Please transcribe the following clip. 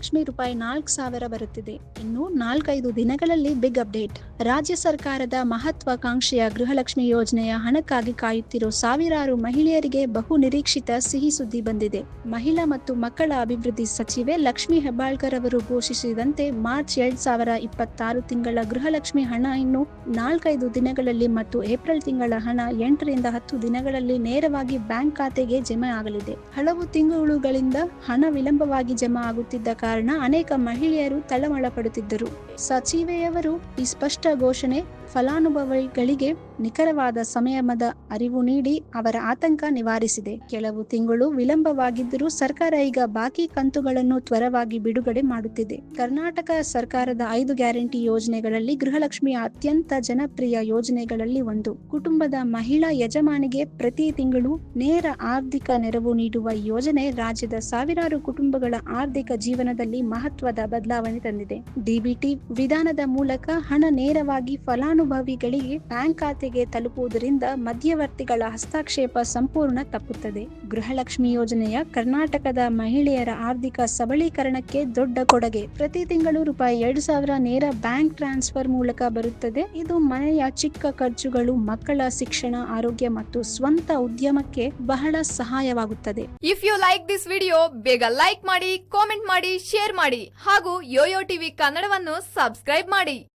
ಗೃಹಲಕ್ಷ್ಮಿ ರೂಪಾಯಿ 4,000 ಬರುತ್ತಿದೆ. ಇನ್ನು 4-5 ದಿನಗಳಲ್ಲಿ ಬಿಗ್ ಅಪ್ಡೇಟ್. ರಾಜ್ಯ ಸರ್ಕಾರದ ಮಹತ್ವಾಕಾಂಕ್ಷೆಯ ಗೃಹಲಕ್ಷ್ಮಿ ಯೋಜನೆಯ ಹಣಕ್ಕಾಗಿ ಕಾಯುತ್ತಿರುವ ಸಾವಿರಾರು ಮಹಿಳೆಯರಿಗೆ ಬಹು ನಿರೀಕ್ಷಿತ ಸಿಹಿ ಸುದ್ದಿ ಬಂದಿದೆ. ಮಹಿಳಾ ಮತ್ತು ಮಕ್ಕಳ ಅಭಿವೃದ್ಧಿ ಸಚಿವೆ ಲಕ್ಷ್ಮಿ ಹೆಬ್ಬಾಳ್ಕರ್ ಅವರು ಘೋಷಿಸಿದಂತೆ ಮಾರ್ಚ್ 2026 ತಿಂಗಳ ಗೃಹಲಕ್ಷ್ಮಿ ಹಣ ಇನ್ನು 4-5 ದಿನಗಳಲ್ಲಿ ಮತ್ತು ಏಪ್ರಿಲ್ ತಿಂಗಳ ಹಣ 8ರಿಂದ 10 ದಿನಗಳಲ್ಲಿ ನೇರವಾಗಿ ಬ್ಯಾಂಕ್ ಖಾತೆಗೆ ಜಮೆ ಆಗಲಿದೆ. ಹಲವು ತಿಂಗಳುಗಳಿಂದ ಹಣ ವಿಳಂಬವಾಗಿ ಜಮಾ ಆಗುತ್ತಿದ್ದ ಕಾರಣ ಅನೇಕ ಮಹಿಳೆಯರು ತಳಮಳ ಪಡುತ್ತಿದ್ದರು. ಸಚಿವೆಯವರು ಈ ಸ್ಪಷ್ಟ ಘೋಷಣೆ ಫಲಾನುಭವಿಗಳಿಗೆ ನಿಖರವಾದ ಸಮಯದ ಅರಿವು ನೀಡಿ ಅವರ ಆತಂಕ ನಿವಾರಿಸಿದೆ. ಕೆಲವು ತಿಂಗಳು ವಿಳಂಬವಾಗಿದ್ದರೂ ಸರ್ಕಾರ ಈಗ ಬಾಕಿ ಕಂತುಗಳನ್ನು ತ್ವರವಾಗಿ ಬಿಡುಗಡೆ ಮಾಡುತ್ತಿದೆ. ಕರ್ನಾಟಕ ಸರ್ಕಾರದ 5 ಗ್ಯಾರಂಟಿ ಯೋಜನೆಗಳಲ್ಲಿ ಗೃಹಲಕ್ಷ್ಮಿಯ ಅತ್ಯಂತ ಜನಪ್ರಿಯ ಯೋಜನೆಗಳಲ್ಲಿ ಒಂದು. ಕುಟುಂಬದ ಮಹಿಳಾ ಯಜಮಾನಿಗೆ ಪ್ರತಿ ತಿಂಗಳು ನೇರ ಆರ್ಥಿಕ ನೆರವು ನೀಡುವ ಯೋಜನೆ ರಾಜ್ಯದ ಸಾವಿರಾರು ಕುಟುಂಬಗಳ ಆರ್ಥಿಕ ಜೀವನದಲ್ಲಿ ಮಹತ್ವದ ಬದಲಾವಣೆ ತಂದಿದೆ. ಡಿಬಿಟಿ ವಿಧಾನದ ಮೂಲಕ ಹಣ ನೇರವಾಗಿ ಫಲಾನುಭವಿಗಳಿಗೆ ಬ್ಯಾಂಕ್ ಖಾತೆಗೆ ತಲುಪುವುದರಿಂದ ಮಧ್ಯವರ್ತಿಗಳ ಹಸ್ತಕ್ಷೇಪ ಸಂಪೂರ್ಣ ತಪ್ಪುತ್ತದೆ. ಗೃಹಲಕ್ಷ್ಮಿ ಯೋಜನೆಯ ಕರ್ನಾಟಕದ ಮಹಿಳೆಯರ ಆರ್ಥಿಕ ಸಬಲೀಕರಣಕ್ಕೆ ದೊಡ್ಡ ಕೊಡುಗೆ. ಪ್ರತಿ ತಿಂಗಳು ರೂಪಾಯಿ 2,000 ನೇರ ಬ್ಯಾಂಕ್ ಟ್ರಾನ್ಸ್ಫರ್ ಮೂಲಕ ಬರುತ್ತದೆ. ಇದು ಮನೆಯ ಚಿಕ್ಕ ಖರ್ಚುಗಳು, ಮಕ್ಕಳ ಶಿಕ್ಷಣ, ಆರೋಗ್ಯ ಮತ್ತು ಸ್ವಂತ ಉದ್ಯಮಕ್ಕೆ ಬಹಳ ಸಹಾಯವಾಗುತ್ತದೆ. If you like this video ಬೇಗ ಲೈಕ್ ಮಾಡಿ, ಕಾಮೆಂಟ್ ಮಾಡಿ, ಶೇರ್ ಮಾಡಿ ಹಾಗೂ ಯೋಯೋ ಟಿವಿ ಕನ್ನಡವನ್ನು ಸಬ್ಸ್ಕ್ರೈಬ್ ಮಾಡಿ.